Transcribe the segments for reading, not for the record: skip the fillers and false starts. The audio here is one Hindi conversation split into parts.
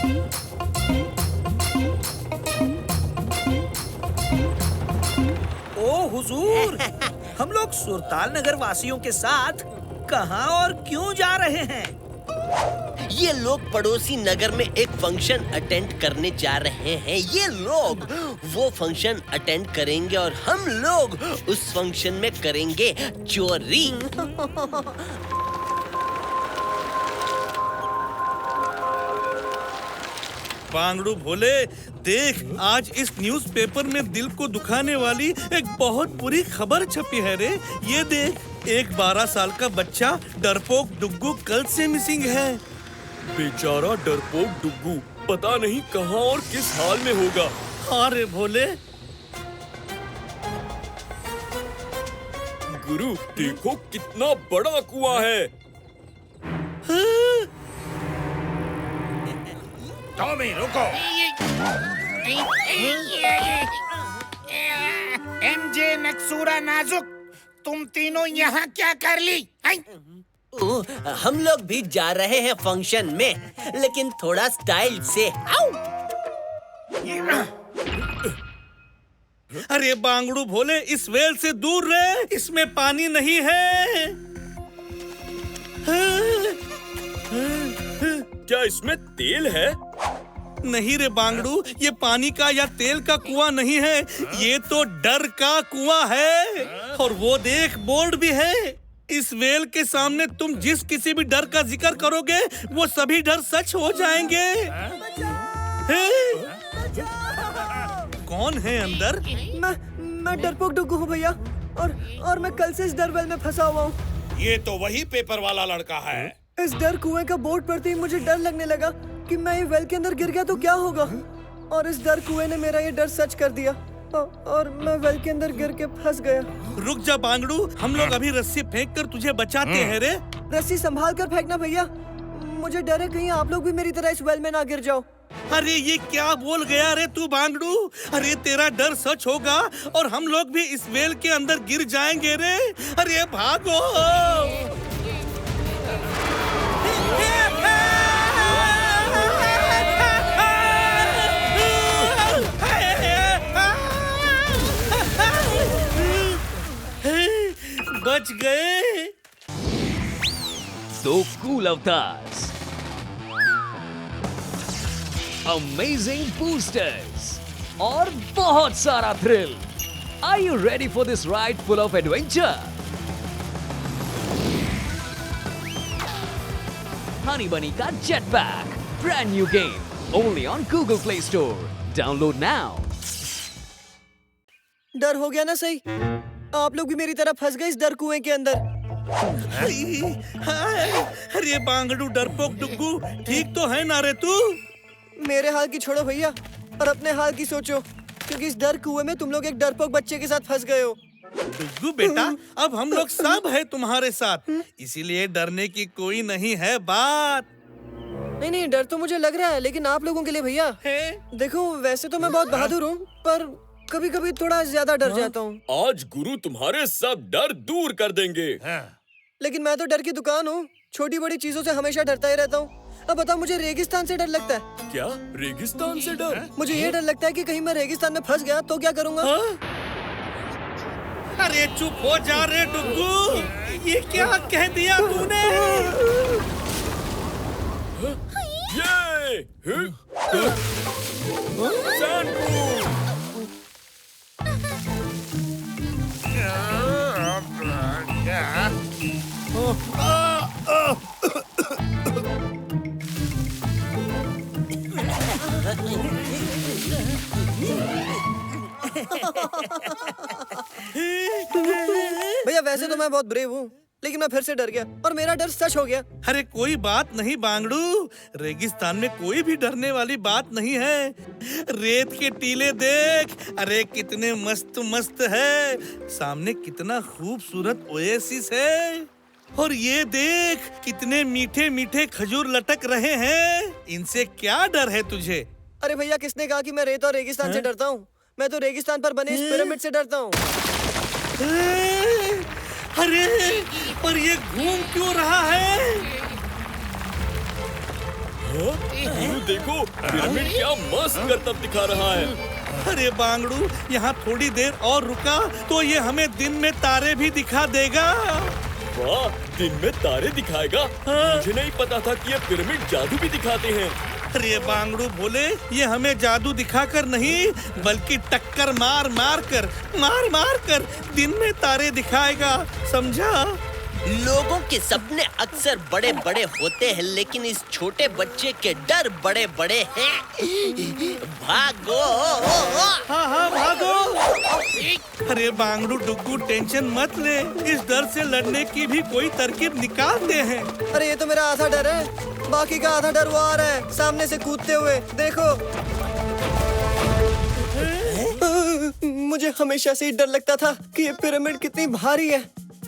ओ हुजूर, हम लोग सुरताल नगर वासियों के साथ कहाँ और क्यों जा रहे हैं? ये लोग पड़ोसी नगर में एक फंक्शन अटेंड करने जा रहे हैं। ये लोग वो फंक्शन अटेंड करेंगे और हम लोग उस फंक्शन में करेंगे चोरी। बांगड़ू भोले, देख आज इस न्यूज़पेपर में दिल को दुखाने वाली एक बहुत बुरी खबर छपी है रे। ये देख, एक 12 साल का बच्चा डरपोक डुग्गू कल से मिसिंग है। बेचारा डरपोक डुग्गू पता नहीं कहाँ और किस हाल में होगा। हाँ रे भोले। गुरु देखो कितना बड़ा कुआं है। टॉमी रुको। एमजे नक्सूरा नाजुक, तुम तीनों यहाँ क्या कर ली? हम लोग भी जा रहे हैं फंक्शन में, लेकिन थोड़ा स्टाइल से। अरे बांगड़ू भोले, इस वेल से दूर रहे, इसमें पानी नहीं है। क्या इसमें तेल है? नहीं रे बांगड़ू, ये पानी का या तेल का कुआं नहीं है, ये तो डर का कुआं है। और वो देख, बोर्ड भी है। इस वेल के सामने तुम जिस किसी भी डर का जिक्र करोगे, वो सभी डर सच हो जाएंगे। कौन है अंदर? मैं डरपोक डुग्गू हूँ भैया, और मैं कल से इस डर वेल में फंसा हुआ हूँ। ये तो वही पेपर वाला लड़का है। इस डर कुएं का बोर्ड पढ़ते ही मुझे डर लगने लगा कि मैं ये वेल के अंदर गिर गया तो क्या होगा। और इस डर कुएं ने मेरा ये डर सच कर दिया, और मैं वेल के अंदर गिर के फंस गया। रुक जा बांगड़ू, हम लोग अभी रस्सी फेंक कर तुझे बचाते हैं रे। रस्सी संभाल कर फेंकना भैया, मुझे डर है कहीं आप लोग भी मेरी तरह इस वेल में ना गिर जाओ। अरे ये क्या बोल गया रे तू बांगड़ू? अरे तेरा डर सच होगा और हम लोग भी इस वेल के अंदर गिर जाएंगे रे। अरे भागो। बच गए। दो कूल अवतार्स, अमेजिंग बूस्टर्स और बहुत सारा thrill. Are you ready for this ride full of adventure? Honey Bunny का Jetpack, brand new game, only on Google Play Store. Download now. डर हो गया ना सही? आप लोग भी मेरी तरह फंस गए इस डर कुएं के अंदर। अरे बांगड़ू डरपोक डुग्गू, ठीक तो है ना रे तू? मेरे हाल की छोड़ो भैया और अपने हाल की सोचो, क्योंकि इस डर कुएं में तुम लोग एक डरपोक बच्चे के साथ फंस गए हो। डुग्गू बेटा, अब हम लोग सब है तुम्हारे साथ, इसीलिए डरने की कोई नहीं है बात। नहीं, डर तो मुझे लग रहा है, लेकिन आप लोगों के लिए भैया। देखो, वैसे तो मैं बहुत बहादुर हूँ, पर कभी-कभी थोड़ा ज्यादा डर जाता हूँ। आज गुरु तुम्हारे सब डर दूर कर देंगे। लेकिन मैं तो डर की दुकान हूँ, छोटी बड़ी चीजों से हमेशा डरता ही रहता हूँ। अब बताओ, मुझे रेगिस्तान से डर लगता है। क्या रेगिस्तान से डर? मुझे ये डर लगता है कि कहीं मैं रेगिस्तान में फंस गया तो क्या करूँगा। अरे चुप हो जा रे डुग्गू, ये क्या कह दिया तूने? भैया, वैसे तो मैं बहुत ब्रेव हूँ, लेकिन मैं फिर से डर गया और मेरा डर सच हो गया। अरे कोई बात नहीं बांगड़ू, रेगिस्तान में कोई भी डरने वाली बात नहीं है। रेत के टीले देख, अरे कितने मस्त मस्त है। सामने कितना खूबसूरत ओएसिस है, और ये देख कितने मीठे मीठे खजूर लटक रहे हैं। इनसे क्या डर है तुझे? अरे भैया, किसने कहा कि मैं रेत और रेगिस्तान से डरता हूँ? मैं तो रेगिस्तान पर बने इस पिरामिड से डरता हूँ। अरे पर ये घूम क्यों रहा है? गुरु देखो, पिरामिड क्या मस्त करतब दिखा रहा है। अरे बांगड़ू, यहाँ थोड़ी देर और रुका तो ये हमें दिन में तारे भी दिखा देगा। वाह, दिन में तारे दिखाएगा? मुझे नहीं पता था कि ये पिरामिड जादू भी दिखाते हैं। अरे बांगड़ू भोले, ये हमें जादू दिखाकर नहीं बल्कि टक्कर मार मार कर दिन में तारे दिखाएगा, समझा? लोगों के सपने अक्सर बड़े बड़े होते हैं, लेकिन इस छोटे बच्चे के डर बड़े बड़े हैं। भागो! हाँ भागो। अरे बांगड़ू डुग्गू, टेंशन मत ले, इस डर से लड़ने की भी कोई तरकीब निकालते हैं। अरे ये तो मेरा आधा डर है, बाकी का आधा डर वो आ रहा है सामने से कूदते हुए, देखो। मुझे हमेशा से ही डर लगता था कि ये पिरामिड कितनी भारी है।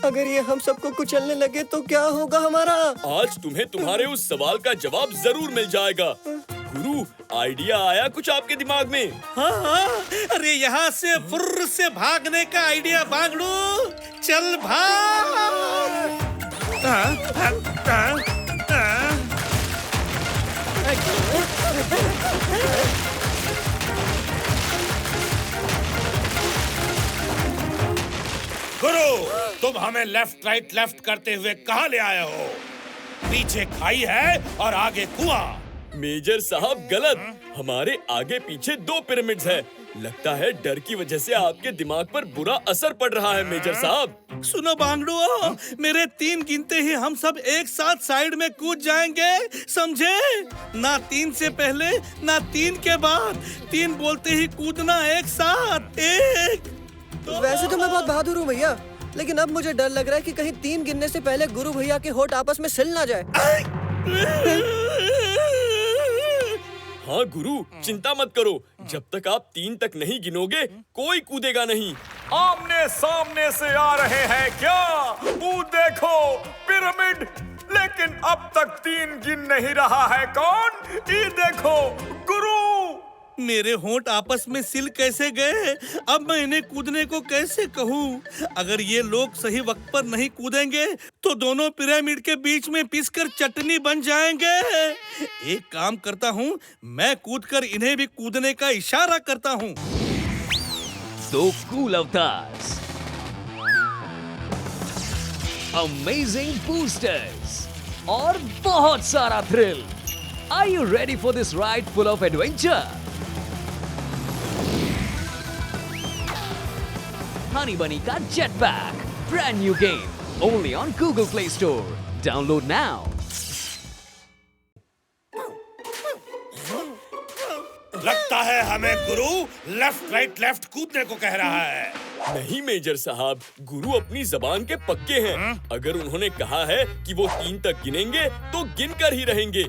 अगर ये हम सबको कुचलने लगे तो क्या होगा हमारा? आज तुम्हें तुम्हारे उस सवाल का जवाब जरूर मिल जाएगा। गुरु, आइडिया आया कुछ आपके दिमाग में? हाँ, अरे यहाँ से फुर्र से भागने का आइडिया बांगड़ू, चल भाग। गुरु, तुम हमें लेफ्ट राइट लेफ्ट करते हुए कहाँ ले आए हो? पीछे खाई है और आगे कुआं। मेजर साहब गलत, हमारे आगे पीछे 2 पिरामिड्स हैं। लगता है डर की वजह से आपके दिमाग पर बुरा असर पड़ रहा है मेजर साहब। सुनो बांगड़ू, मेरे 3 गिनते ही हम सब एक साथ साइड में कूद जाएंगे, समझे? ना 3 से पहले ना 3 के बाद, 3 बोलते ही कूदना एक साथ। 1 वैसे तो मैं बहुत बहादुर हूँ भैया, लेकिन अब मुझे डर लग रहा है कि कहीं 3 गिनने से पहले गुरु भैया के होठ आपस में सिल ना जाए। हाँ गुरु, चिंता मत करो, जब तक आप 3 तक नहीं गिनोगे कोई कूदेगा नहीं। आमने सामने से आ रहे हैं क्या? वो देखो पिरामिड, लेकिन अब तक 3 गिन नहीं रहा है। कौन? ये देखो गुरु। मेरे होंठ आपस में सिल कैसे गए? अब मैं इन्हें कूदने को कैसे कहूँ? अगर ये लोग सही वक्त पर नहीं कूदेंगे तो दोनों पिरामिड के बीच में पिसकर चटनी बन जाएंगे। एक काम करता हूँ, मैं कूदकर इन्हें भी कूदने का इशारा करता हूँ। 2 कूल अवतार्स, अमेजिंग बूस्टर्स और बहुत सारा thrill. Are you ready for this ride full of adventure? Honey Bunny का Jetpack, brand new game, only on Google Play Store. Download now. लगता है हमें गुरु लेफ्ट राइट लेफ्ट कूदने को कह रहा है। नहीं मेजर साहब, गुरु अपनी जबान के पक्के हैं। अगर उन्होंने कहा है कि वो 3 तक गिनेंगे तो गिन कर ही रहेंगे।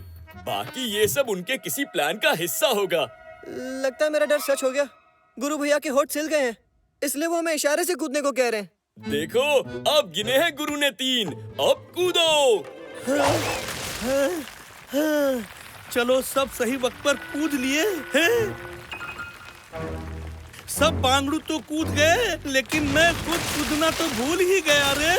बाकी ये सब उनके किसी प्लान का हिस्सा होगा। लगता है मेरा डर सच हो गया। गुरु भैया के होठ सिल गए हैं, इसलिए वो हमें इशारे से कूदने को कह रहे हैं। देखो, अब गिने हैं गुरु ने 3, अब कूदो। चलो, सब सही वक्त पर कूद लिए हैं। सब बांगड़ू तो कूद गए, लेकिन मैं खुद कूदना तो भूल ही गया रे।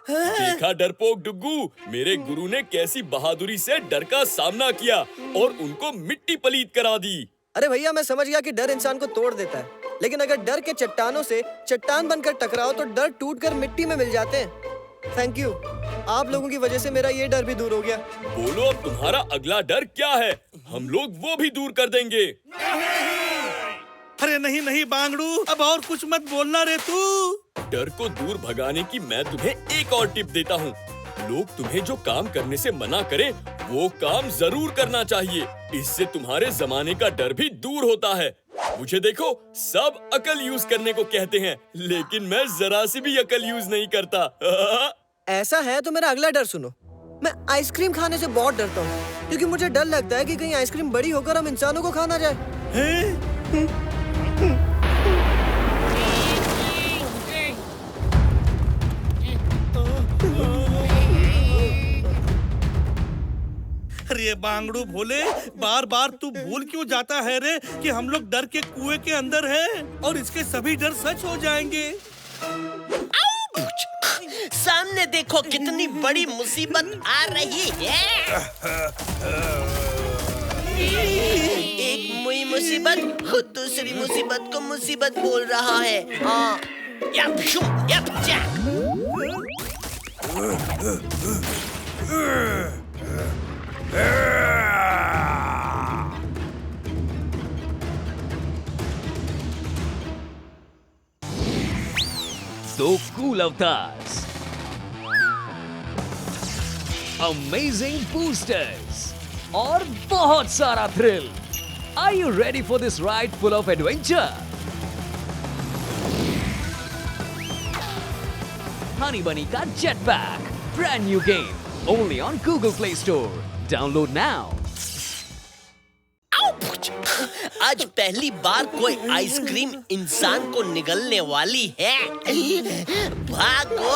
देखा डरपोक डुग्गू, मेरे गुरु ने कैसी बहादुरी से डर का सामना किया और उनको मिट्टी पलीत करा दी। अरे भैया, मैं समझ गया कि डर इंसान को तोड़ देता है, लेकिन अगर डर के चट्टानों से चट्टान बनकर टकराओ तो डर टूटकर मिट्टी में मिल जाते हैं। थैंक यू, आप लोगों की वजह से मेरा ये डर भी दूर हो गया। बोलो, अब तुम्हारा अगला डर क्या है? हम लोग वो भी दूर कर देंगे। अरे नहीं नहीं बांगड़ू, अब और कुछ मत बोलना रे तू। डर को दूर भगाने की मैं तुम्हें एक और टिप देता हूँ। लोग तुम्हें जो काम करने से मना करें, वो काम जरूर करना चाहिए। इससे तुम्हारे जमाने का डर भी दूर होता है। मुझे देखो, सब अकल यूज करने को कहते हैं, लेकिन मैं जरा सी भी अकल यूज नहीं करता। ऐसा है तो मेरा अगला डर सुनो। मैं आइसक्रीम खाने से बहुत डरता हूँ, क्योंकि मुझे डर लगता है कि कहीं आइसक्रीम बड़ी होकर हम इंसानों को खा ना जाए। अरे बांगड़ू भोले, बार बार तू भूल क्यों जाता है रे कि हम लोग डर के कुएं के अंदर हैं और इसके सभी डर सच हो जाएंगे। सामने देखो कितनी बड़ी मुसीबत आ रही है। एक मुसीबत खुद दूसरी मुसीबत को मुसीबत बोल रहा है। हाँ, यप शू, यप जैक। दो कूल अवतार्स, अमेजिंग बूस्टर्स और बहुत सारा thrill. Are you ready for this ride full of adventure? Honey Bunny का Jetpack, brand new game, only on Google Play Store. Download now. आज पहली बार कोई आइसक्रीम इंसान को निगलने वाली है। भागो!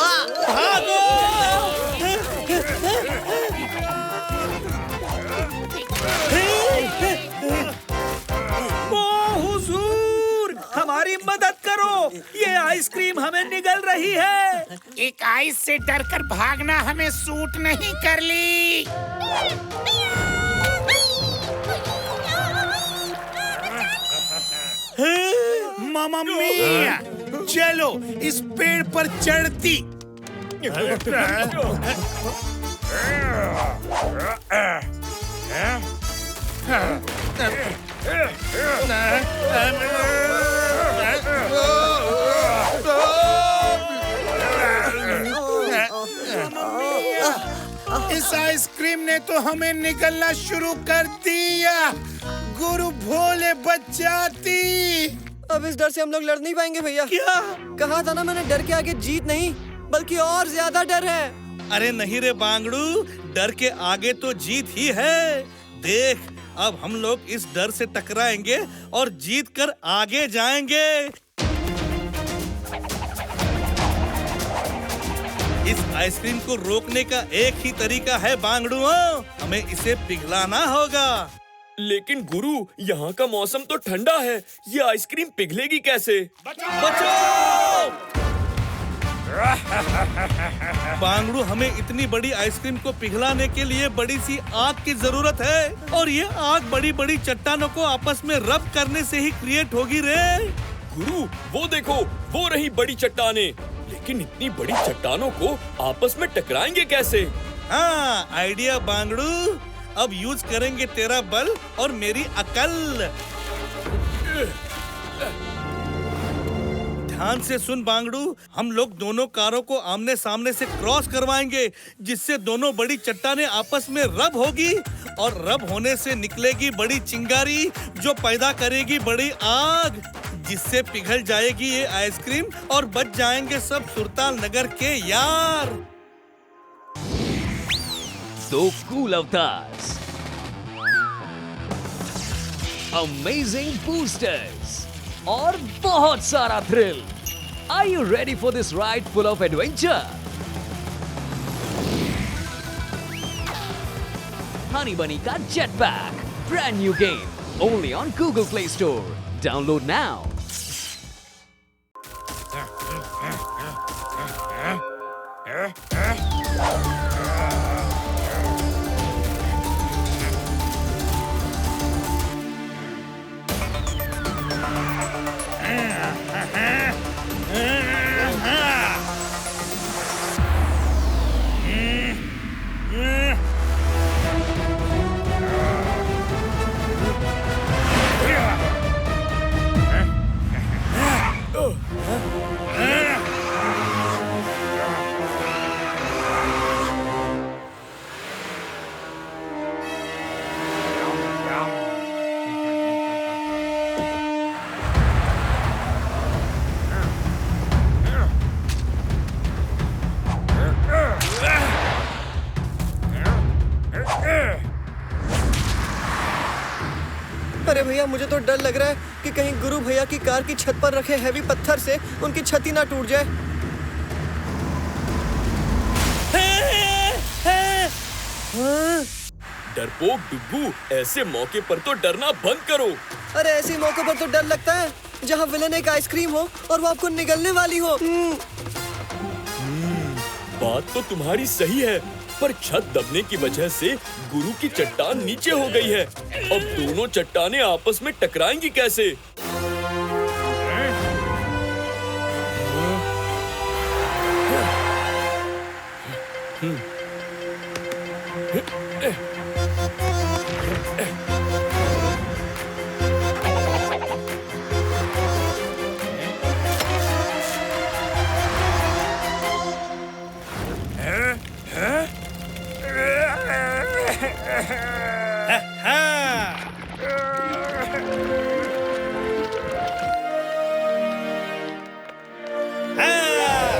ओ हुजूर, हमारी मदद करो, ये आइसक्रीम हमें निगल रही है। एक आइस से डरकर भागना हमें सूट नहीं कर ली। मामा मिया, चलो इस पेड़ पर चढ़ती। इस आइसक्रीम ने तो हमें निकलना शुरू कर दिया। गुरु भोले बचाती। अब इस डर से हम लोग लड़ नहीं पाएंगे भैया। क्या? कहा था ना मैंने, डर के आगे जीत नहीं बल्कि और ज्यादा डर है। अरे नहीं रे बांगड़ू, डर के आगे तो जीत ही है। देख, अब हम लोग इस डर से टकराएंगे और जीत कर आगे जाएंगे। इस आइसक्रीम को रोकने का एक ही तरीका है बांगड़ू, हमें इसे पिघलाना होगा। लेकिन गुरु, यहाँ का मौसम तो ठंडा है, ये आइसक्रीम पिघलेगी कैसे? बचाओ! बांगड़ू, हमें इतनी बड़ी आइसक्रीम को पिघलाने के लिए बड़ी सी आग की जरूरत है और ये आग बड़ी बड़ी चट्टानों को आपस में रब करने से ही क्रिएट होगी रे। गुरु, वो देखो, वो रही बड़ी चट्टानें। लेकिन इतनी बड़ी चट्टानों को आपस में टकराएंगे कैसे? हाँ, आइडिया बांगड़ू। अब यूज करेंगे तेरा बल और मेरी अकल। ध्यान से सुन बांगड़ू, हम लोग दोनों कारों को आमने सामने से क्रॉस करवाएंगे, जिससे दोनों बड़ी चट्टानें आपस में रब होगी और रब होने से निकलेगी बड़ी चिंगारी जो पैदा करेगी बड़ी आग, जिससे पिघल जाएगी ये आइसक्रीम और बच जाएंगे सब सुरताल नगर के यार। दो कूल अवतार्स, अमेजिंग बूस्टर्स और बहुत सारा thrill. Are you ready for this ride full of adventure? Honey Bunny का Jetpack, brand new game, only on Google Play Store. Download now. अरे भैया, मुझे तो डर लग रहा है कि कहीं गुरु भैया की कार की छत पर रखे हैवी पत्थर से उनकी छत ही ना टूट जाए। डरपोक डुग्गू, ऐसे मौके पर तो डरना बंद करो। अरे ऐसे मौकों पर तो डर लगता है जहाँ विलन एक आइसक्रीम हो और वो आपको निगलने वाली हो। बात तो तुम्हारी सही है, पर छत दबने की वजह से गुरु की चट्टान नीचे हो गई है। अब दोनों चट्टानें आपस में टकराएंगी कैसे?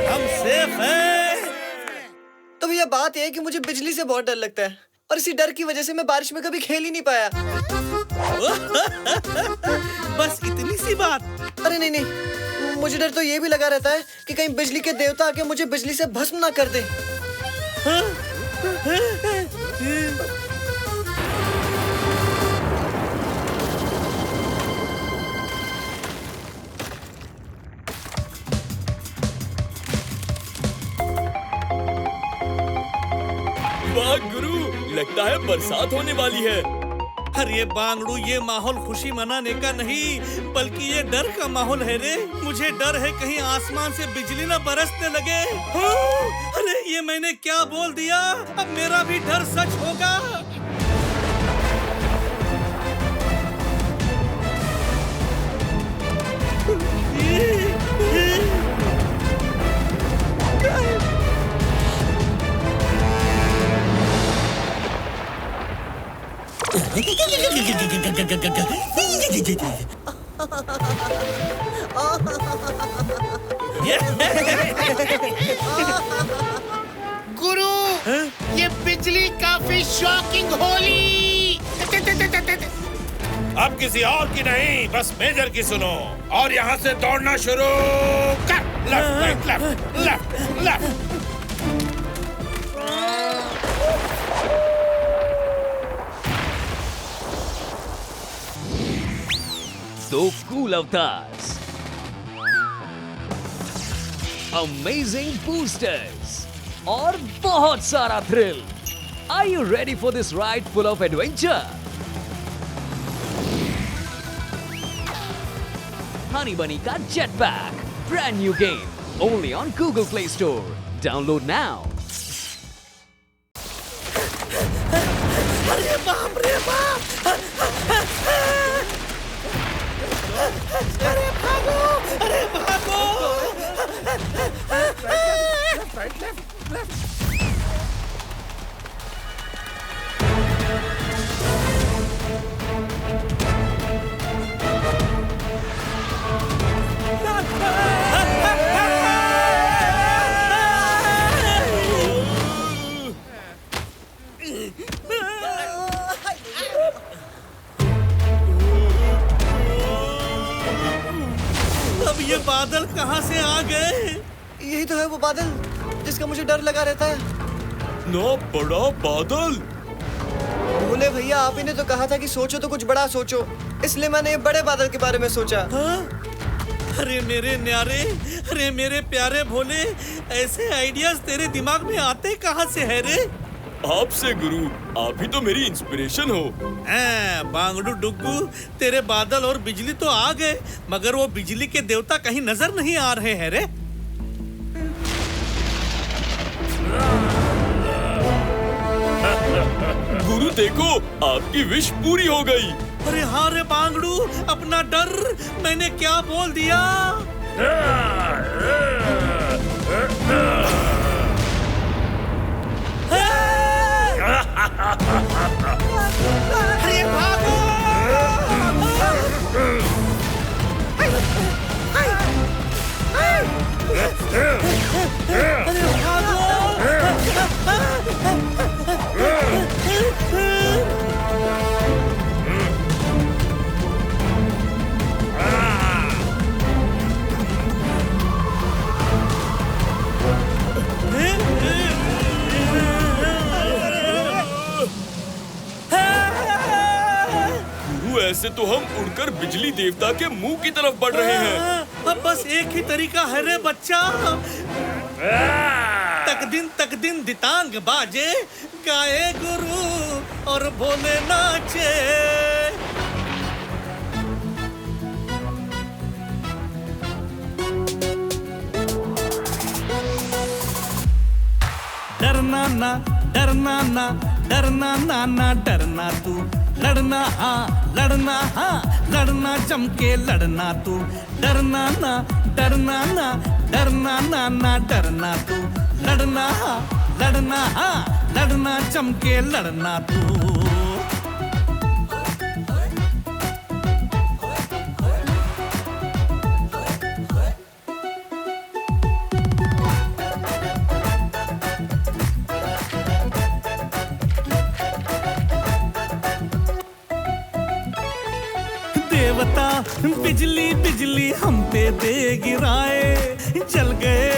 हम सेफ हैं। तो भैया बात यह है कि मुझे बिजली से बहुत डर लगता है और इसी डर की वजह से मैं बारिश में कभी खेल ही नहीं पाया। बस इतनी सी बात। अरे नहीं नहीं, मुझे डर तो ये भी लगा रहता है कि कहीं बिजली के देवता आके मुझे बिजली से भस्म ना कर दे। वाह गुरु, लगता है बरसात होने वाली है। अरे बांगड़ू, ये माहौल खुशी मनाने का नहीं बल्कि ये डर का माहौल है रे। मुझे डर है कहीं आसमान से बिजली न बरसने लगे। अरे ये मैंने क्या बोल दिया? अब मेरा भी डर सच होगा। गुरु, ये बिजली काफी शॉकिंग होली। अब किसी और की नहीं, बस मेजर की सुनो और यहाँ से दौड़ना शुरू कर। Left left left left. दो कूल अवतार्स, अमेजिंग बूस्टर्स और बहुत सारा thrill. Are you ready for this ride full of adventure? Honey Bunny का Jetpack, brand new game, only on Google Play Store. Download now. अरे बाप रे बाप! अरे भागो! अरे भागो! अब ये बादल कहाँ से आ गए? यही तो है वो बादल जिसका मुझे डर लगा रहता है। ना बड़ा बादल। भोले भैया, आप ही ने तो कहा था कि सोचो तो कुछ बड़ा सोचो, इसलिए मैंने ये बड़े बादल के बारे में सोचा। हाँ? अरे मेरे न्यारे, अरे मेरे प्यारे भोले, ऐसे आइडियाज तेरे दिमाग में आते कहाँ से है रे? आपसे गुरु, आप ही तो मेरी इंस्पिरेशन हो। बांगड़ू डुग्गू, तेरे बादल और बिजली तो आ गए, मगर वो बिजली के देवता कहीं नजर नहीं आ रहे हैं रे। गुरु देखो, आपकी विश पूरी हो गई। अरे हाँ रे बांगड़ू, अपना डर मैंने क्या बोल दिया? अरे भागो! अरे से तो हम उड़कर बिजली देवता के मुंह की तरफ बढ़ रहे हैं। अब बस एक ही तरीका है रे बच्चा। तक दिन दितांग बाजे, गाए गुरु और भोले नाचे। डरना ना, डरना ना, डरना ना ना, डरना तू, लड़ना हाँ, लड़ना जम के लड़ना तू। डरना ना, डरना ना, डरना ना ना, डरना तू, लड़ना हाँ, लड़ना जम के लड़ना तू। देवता बिजली बिजली हम पे दे गिराए, चल गए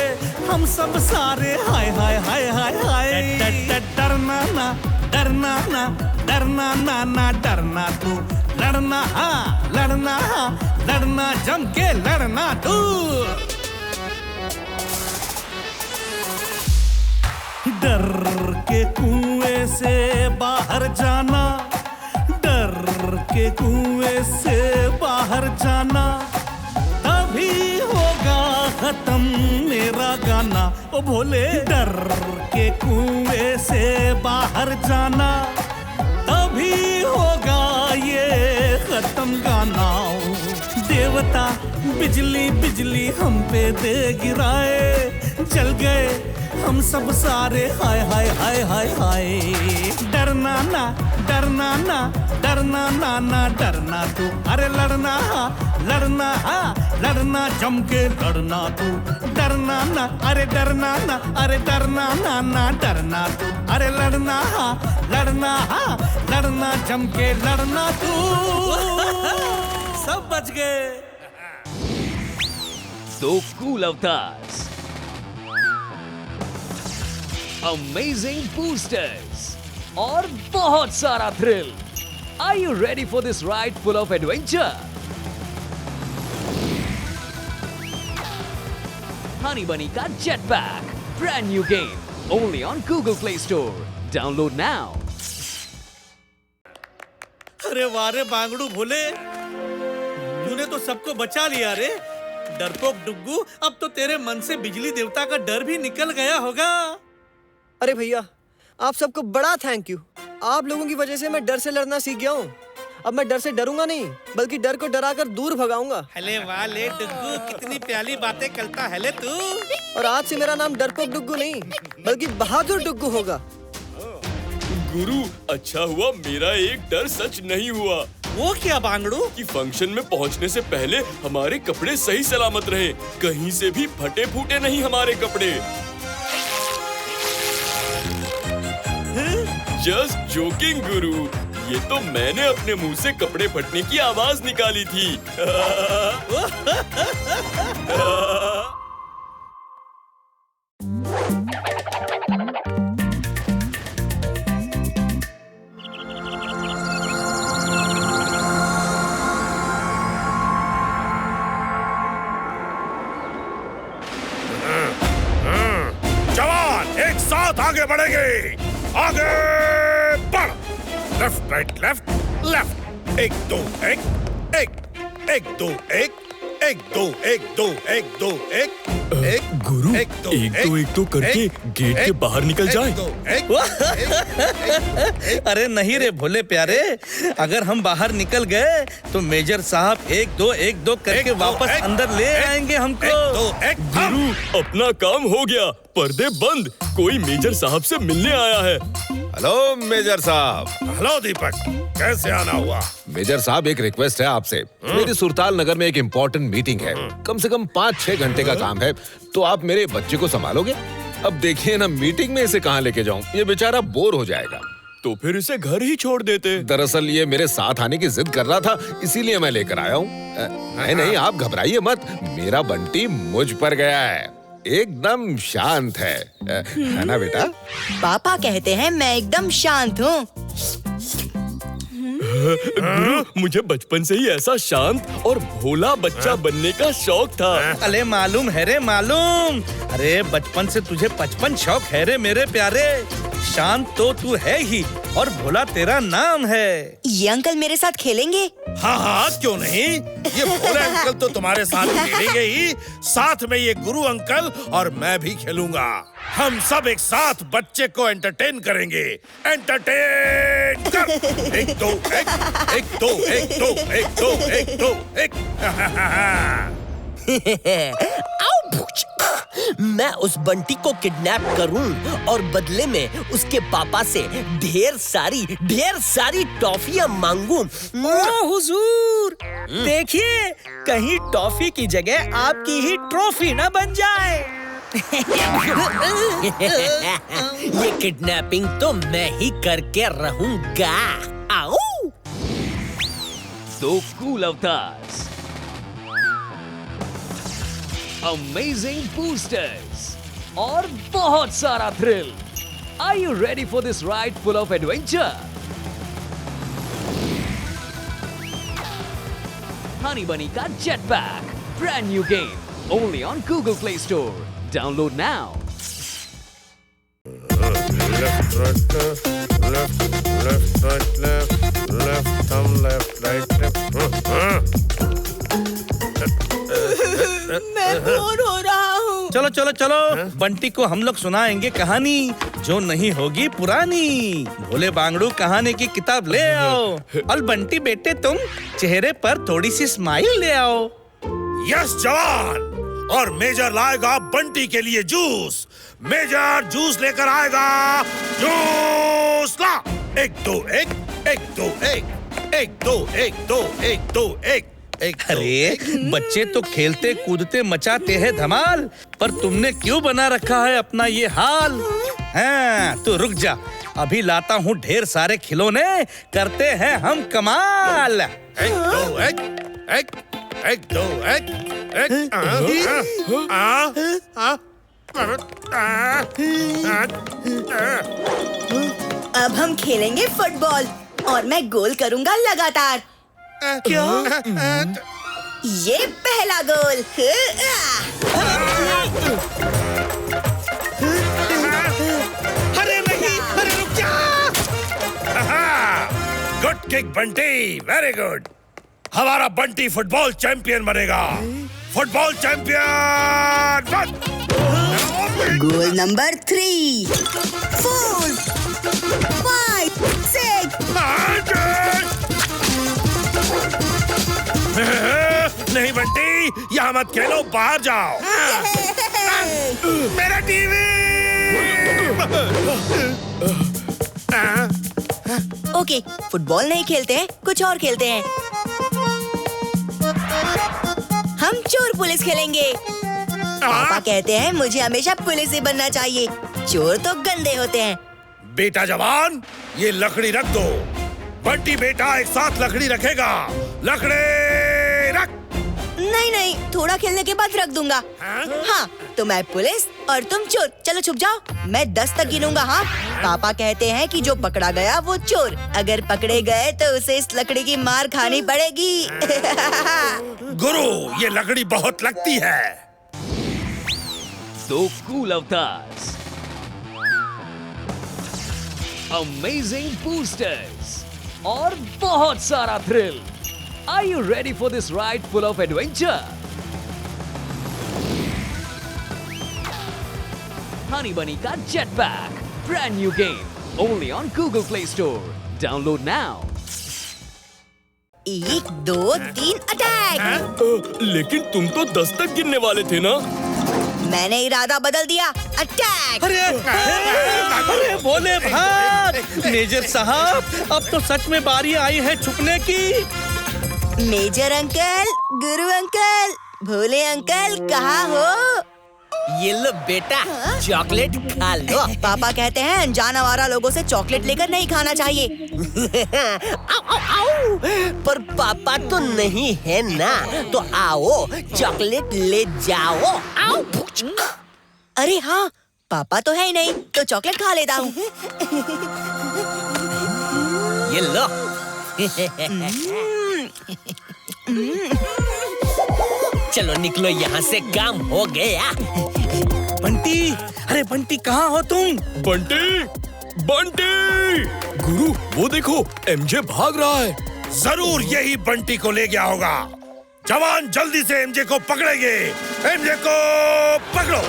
हम सब सारे, हाय हाय हाय हाय हाय। डरना ना, डरना ना, डरना ना ना, डरना तू, लड़ना हाँ, लड़ना जम के लड़ना तू। डर के कुएं से बाहर जाना, डर के कुएं से बाहर जाना, तभी होगा खत्म मेरा गाना। ओ भोले, डर के कुएं से बाहर जाना, तभी होगा ये खत्म गाना। देवता बिजली बिजली हम पे दे गिराए, चल गए हम सब सारे, हाय हाय हाय हाय हाय। डरना ना, डरना ना, डरना ना ना, डरना तू, अरे लड़ना हाँ, लड़ना जम के लड़ना तू। डरना ना, अरे डरना ना, अरे डरना ना ना, डरना तू, अरे लड़ना हाँ, लड़ना जम के लड़ना तू। सब बच गए। दो कूल अवतार्स, अमेजिंग बूस्टर्स और बहुत सारा thrill. Are you ready for this ride full of adventure? Honey Bunny का Jetpack, brand new game, only on Google Play Store. Download now. अरे वाह रे बांगड़ू भोले, तूने तो सबको बचा लिया रे। डरपोक डुग्गू, अब तो तेरे मन से बिजली देवता का डर भी निकल गया होगा। अरे भैया, आप सबको बड़ा थैंक यू। आप लोगों की वजह से मैं डर से लड़ना सीख गया हूँ। अब मैं डर से डरूंगा नहीं, बल्कि डर को डराकर दूर भगाऊंगा। अरे वाह ले डुग्गू, कितनी प्यारी बातें करता है ले तू। और आज से मेरा नाम डरपोक डुग्गू नहीं, बल्कि बहादुर डुग्गू होगा। गुरु, अच्छा हुआ मेरा एक डर सच नहीं हुआ। वो क्या बांगड़ू? कि फंक्शन में पहुंचने से पहले हमारे कपड़े सही सलामत रहे, कहीं से भी फटे फूटे नहीं हमारे कपड़े। जस्ट जोकिंग गुरु, ये तो मैंने अपने मुंह से कपड़े फटने की आवाज निकाली थी। जवान एक साथ आगे बढ़ेंगे, आगे बढ़। लेफ्ट राइट लेफ्ट लेफ्ट, एक दो एक एक दो एक एक दो एक दो एक दो एक गुरु, एक दो करके गेट के बाहर निकल जाए। अरे नहीं रे भोले प्यारे, अगर हम बाहर निकल गए तो मेजर साहब एक दो करके वापस अंदर ले आएंगे हमको। गुरु, अपना काम हो गया, पर्दे बंद, कोई मेजर साहब से मिलने आया है। हेलो मेजर साहब। हेलो दीपक, कैसे आना हुआ? मेजर साहब, एक रिक्वेस्ट है आपसे। मेरी सुरताल नगर में एक इम्पोर्टेंट मीटिंग है, कम से कम 5-6 घंटे का काम है, तो आप मेरे बच्चे को संभालोगे? अब देखिए ना, मीटिंग में इसे कहाँ लेके जाऊँ, ये बेचारा बोर हो जाएगा। तो फिर इसे घर ही छोड़ देते। दरअसल ये मेरे साथ आने की जिद कर रहा था, इसीलिए मैं लेकर आया हूँ। नहीं, आप घबराइए मत, मेरा बंटी मुझ पर गया है, एकदम शांत है ना बेटा? पापा कहते हैं मैं एकदम शांत हूँ। गुरु, मुझे बचपन से ही ऐसा शांत और भोला बच्चा बनने का शौक था। अरे मालूम है रे मालूम। अरे बचपन से तुझे 55 शौक है रे मेरे प्यारे। शांत तो तू है ही और भोला तेरा नाम है। ये अंकल मेरे साथ खेलेंगे? हाँ हाँ, क्यों नहीं। ये भोले अंकल तो तुम्हारे साथ खेलेंगे ही, साथ में ये गुरु अंकल और मैं भी खेलूंगा। हम सब एक साथ बच्चे को एंटरटेन करेंगे। एंटरटेन कर। 1 2 1 1 2 1 2 1 2 1 2 1। मैं उस बंटी को किडनैप करूं और बदले में उसके पापा से ढेर सारी टॉफियां मांगूं। ओ हुजूर, देखिए कहीं टॉफी की जगह आपकी ही ट्रॉफी न बन जाए। ये किडनैपिंग तो मैं ही करके रहूंगा। आओ। दो कूल अवतार्स, अमेजिंग बूस्टर्स और बहुत सारा thrill. Are you ready for this ride full of adventure? Honey Bunny का Jetpack, brand new game, only on Google Play Store. Download now. Left, thumb, left, right, left. मैं बोर हो रहा हूँ। चलो चलो चलो, बंटी को हम लोग सुनाएंगे कहानी जो नहीं होगी पुरानी। भोले बांगड़ू कहानी की किताब ले आओ। और बंटी बेटे तुम चेहरे पर थोड़ी सी स्माइल ले आओ। यस जवान। और मेजर लाएगा बंटी के लिए जूस। मेजर जूस लेकर आएगा। जूस ला। 1 2 1 1 2 1 1 2 1 2 1 2 1 1। अरे बच्चे तो खेलते कूदते मचाते हैं धमाल, पर तुमने क्यों बना रखा है अपना ये हाल? हाँ, तो रुक जा, अभी लाता हूँ ढेर सारे खिलौने, करते हैं हम कमाल। 1 2 1 1 1 2 1 अब हम खेलेंगे फुटबॉल और मैं गोल करूंगा लगातार। क्या? ये पहला गोल। अरे नहीं, अरे रुक जा। Good kick Bunty, very good. हमारा बंटी फुटबॉल चैंपियन बनेगा। Football champion. Goal number 3 4 5 6। नहीं बंटी, यहाँ मत खेलो, बाहर जाओ। मेरा टीवी। ओके, फुटबॉल नहीं खेलते हैं, कुछ और खेलते हैं। हम चोर पुलिस खेलेंगे। पापा कहते हैं मुझे हमेशा पुलिस ही बनना चाहिए, चोर तो गंदे होते हैं। बेटा जवान, ये लकड़ी रख दो। बंटी बेटा एक साथ लकड़ी रखेगा। लकड़ी रख। नहीं नहीं, थोड़ा खेलने के बाद रख दूंगा। हाँ, तो मैं पुलिस और तुम चोर। चलो छुप जाओ, मैं 10 तक गिनूंगा। हाँ, पापा कहते हैं कि जो पकड़ा गया वो चोर, अगर पकड़े गए तो उसे इस लकड़ी की मार खानी पड़ेगी। गुरु, ये लकड़ी बहुत लगती है। दो कूल अवतार्स, अमेजिंग बूस्टर्स और बहुत सारा thrill. Are you ready for this ride full of adventure? Honey Bunny का Jetpack, brand new game, only on Google Play Store. Download now. 1 2 3 attack. लेकिन तुम तो 10 तक गिनने वाले थे ना? मैंने इरादा बदल दिया। अटैक। अरे भोले भाग। मेजर साहब, अब तो सच में बारी आई है छुपने की। मेजर अंकल, गुरु अंकल, भोले अंकल, कहाँ हो? ये लो बेटा, चॉकलेट खा लो। पापा कहते हैं अनजान आवारा लोगों से चॉकलेट लेकर नहीं खाना चाहिए। आओ, आओ, आओ। पर पापा तो नहीं है ना, तो आओ चॉकलेट ले जाओ। आओ। अरे हाँ, पापा तो है ही नहीं, तो चॉकलेट खा लेता हूँ। ये लो। चलो निकलो यहाँ से, काम हो गया। बंटी, अरे बंटी कहाँ हो तुम? बंटी, बंटी! गुरु, वो देखो, एमजे भाग रहा है। जरूर यही बंटी को ले गया होगा। जवान जल्दी से एमजे को पकड़ेंगे। एमजे को पकड़ो।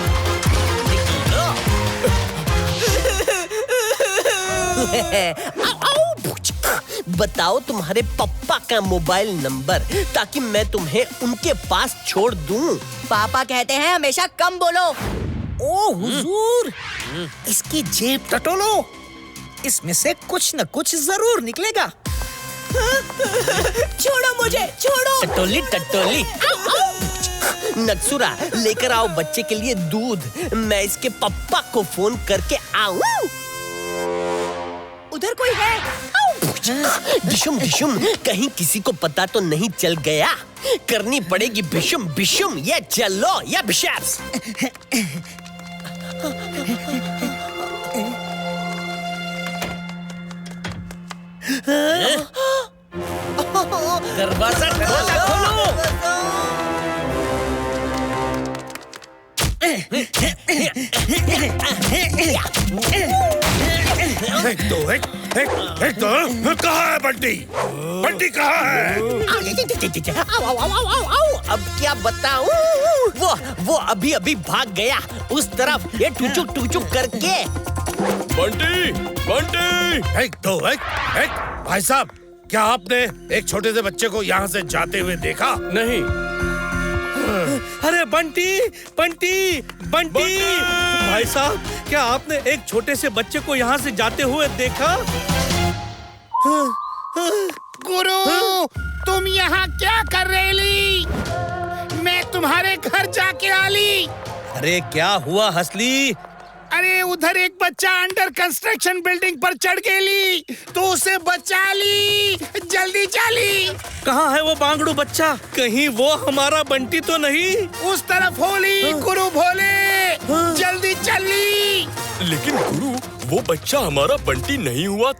बताओ तुम्हारे पापा का मोबाइल नंबर, ताकि मैं तुम्हें उनके पास छोड़ दूं। पापा कहते हैं हमेशा कम बोलो। ओ हुजूर, इसकी जेब टटोलो, इसमें से कुछ न कुछ जरूर निकलेगा। छोड़ो मुझे, छोड़ो। टटोली टटोली। नक्सुरा, लेकर आओ बच्चे के लिए दूध। मैं इसके पापा को फोन करके आऊं। उधर कोई है? डिशुम डिशुम, कहीं किसी को पता तो नहीं चल गया। करनी पड़ेगी बिशुम बिशुम, या चलो या बिशप्स। दरवाजा खोलो। एक दो, कहाँ है बंटी? बंटी कहाँ है? अब क्या बताऊं? वो अभी अभी भाग गया उस तरफ, ये टुचुक टुचुक करके। बंटी, बंटी! एक भाई साहब, क्या आपने एक छोटे से बच्चे को यहाँ से जाते हुए देखा? नहीं। अरे बंटी, बंटी, बंटी! भाई साहब, क्या आपने एक छोटे से बच्चे को यहाँ से जाते हुए देखा? गुरु, तुम यहाँ क्या कर रही? मैं तुम्हारे घर जाके आली। अरे क्या हुआ हसली? अरे उधर एक बच्चा अंडर कंस्ट्रक्शन बिल्डिंग पर चढ़ गेली, तो उसे बचा ली। जल्दी चली। कहाँ है वो बांगड़ू बच्चा? कहीं वो हमारा बंटी तो नहीं? उस तरफ होली गुरु भोले। जल्दी चली। लेकिन गुरु, वो बच्चा हमारा बंटी नहीं हुआ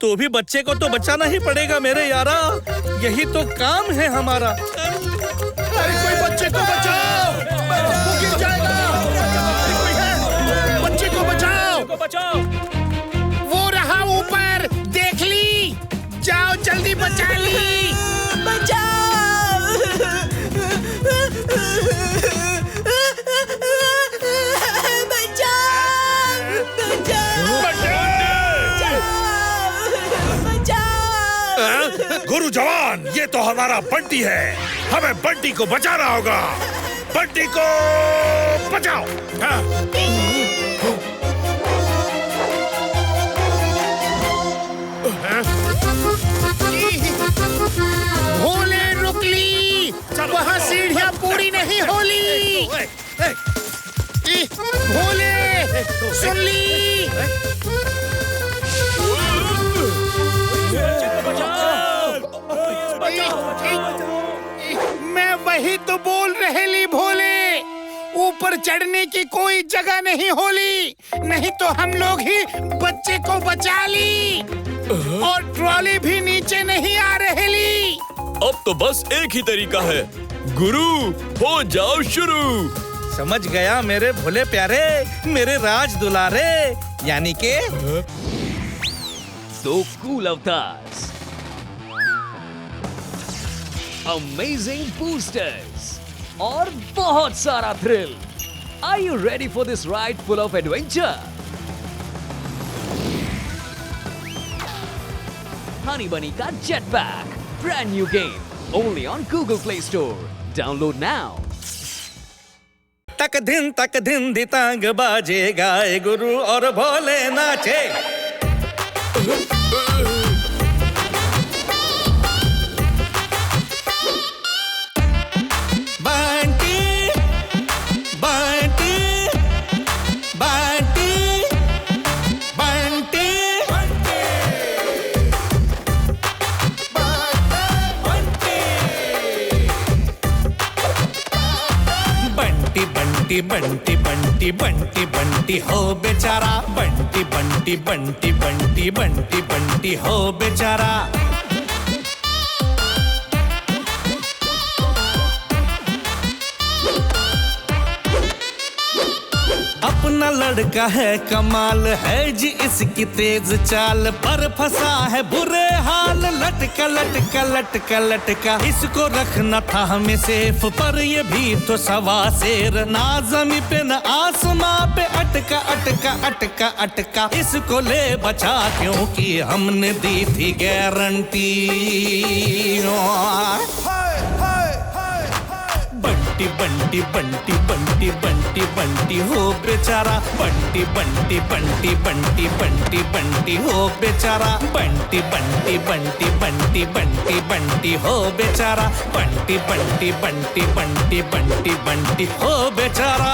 तो भी बच्चे को तो बचाना ही पड़ेगा मेरे यारा, यही तो काम है हमारा। अरे कोई बच्चे को बचाओ, वो गिर जाएगा। कोई है, बच्चे को बचाओ। वो रहा ऊपर, देख ली। जाओ जल्दी बचा ली। बचाओ। गुरु जवान, ये तो हमारा बंटी है, हमें बंटी को बचाना होगा। बंटी को बचाओ। भोले रुक ली, वहाँ सीढ़ियाँ पूरी नहीं होली। भोले सुन ली। मैं वही तो बोल रहेली भोले, ऊपर चढ़ने की कोई जगह नहीं होली, नहीं तो हम लोग ही बच्चे को बचा ली। और ट्रॉली भी नीचे नहीं आ रहेली। अब तो बस एक ही तरीका है, गुरु हो जाओ शुरू। समझ गया मेरे भोले प्यारे, मेरे राज दुलारे, यानी के So cool avatars, amazing boosters और बहुत सारा thrill. Are you ready for this ride full of adventure? Honey Bunny का Jetpack, brand new game, only on Google Play Store. Download now. तक दिन दितांग बाजे, गाए गुरु और भोले नाचे। बंटी, बंटी, बंटी, बंटी, बंटी, बंटी, बंटी, बंटी, बंटी हो बेचारा। बंटी, बंटी, बंटी, बंटी, बंटी, बंटी हो बेचारा। अपना लड़का है, कमाल है जी इसकी तेज चाल, पर फंसा है बुरे हाल, लटका लटका लटका लटका। इसको रखना था हमें सेफ, पर ये भी तो सवा शेर, ना जमी पे न आसमां पे, अटका अटका अटका अटका। इसको ले बचा क्योंकि हमने दी थी गारंटी। बंटी बंटी बंटी बंटी बंटी बंटी हो बेचारा, बंटी बंटी बंटी बंटी बंटी बंटी हो बेचारा, बंटी बंटी बंटी बंटी बंटी बंटी हो बेचारा, बंटी बंटी बंटी बंटी बंटी बंटी हो बेचारा।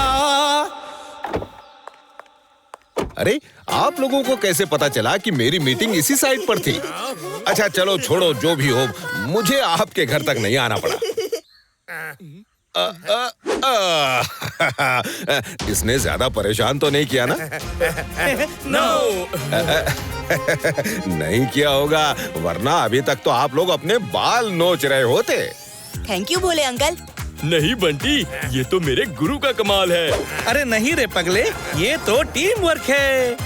अरे आप लोगों को कैसे पता चला कि मेरी मीटिंग इसी साइट पर थी? अच्छा चलो छोड़ो, जो भी हो, मुझे आपके घर तक नहीं आना पड़ा। इसने ज्यादा परेशान तो नहीं किया ना? नो। नहीं किया होगा, वरना अभी तक तो आप लोग अपने बाल नोच रहे होते। थैंक यू बोले अंकल। नहीं बंटी, ये तो मेरे गुरु का कमाल है। अरे नहीं रे पगले, ये तो टीम वर्क है।